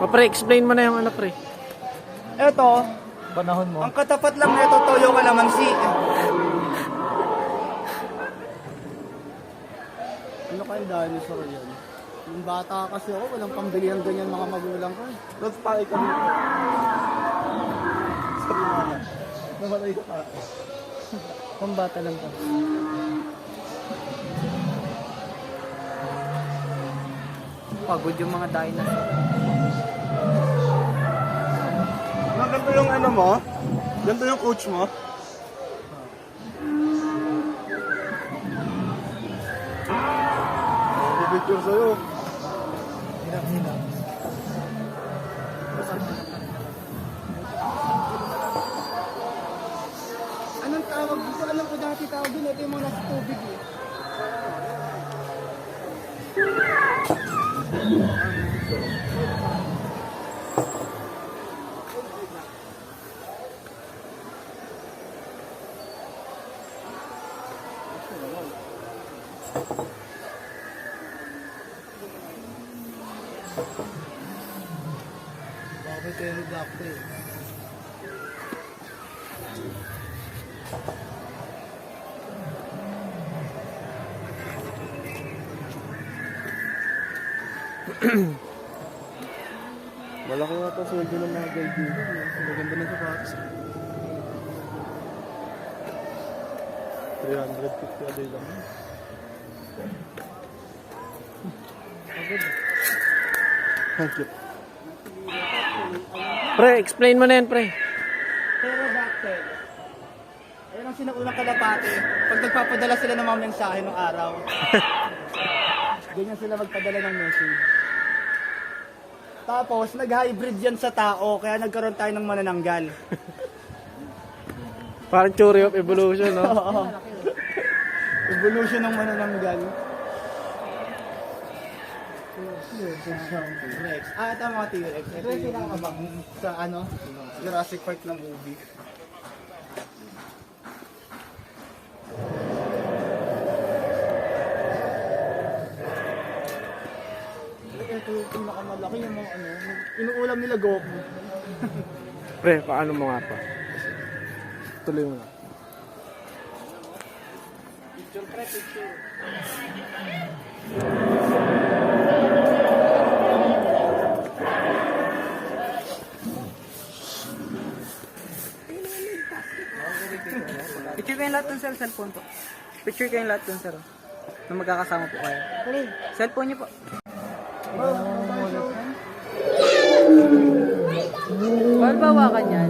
Pre, explain mo na yung ano, pre. Eto, Panahon mo. ang katapat lang nito toyo kalamansi. Ano kayong dinosaur yan? Yung bata kasi ako, walang pambili ang ganyan mga magulang ko. Let's pake kami. Sabi mo na. Namatay ka pa. Pambata lang to. Pagod yung mga dinosaur. Ganito yung ano mo? Ganito yung coach mo? Picture sa'yo. Hirap. Anong tawag dito? Alam ko dati tawag din. Ito yung mga nasa tubig eh. Bakit kayo nag-acto eh? Malaki nga pa sweldo ng mga guide dito. Maganda ng sapatos. 350 a day lang. Thank you. Pre, explain mo na yan, pre. Pero dati, ayun ang sinaunang kalapate. Pag nagpapadala sila ng mga mensahe nung araw, ganyan sila magpadala ng message. Tapos, nag-hybrid yan sa tao, kaya nagkaroon tayo ng manananggal. Parang theory of evolution, no? Oo. Evolution ng manananggal. T-Rex. Ito ang mga T-Rex. Ito yung pinakamabang sa ano, Jurassic Park na movie. Ito yung pinakamalaki yung mga ano, inuulam nila Goku. Pre, paano mo nga pa? Tuloy mo na. Picture pre, picture. Picture kayo lahat ng cellphone po. Picture kayo lahat ng sir. Na magkakasama po kayo. Cellphone niyo po. Bawal bawakan yan.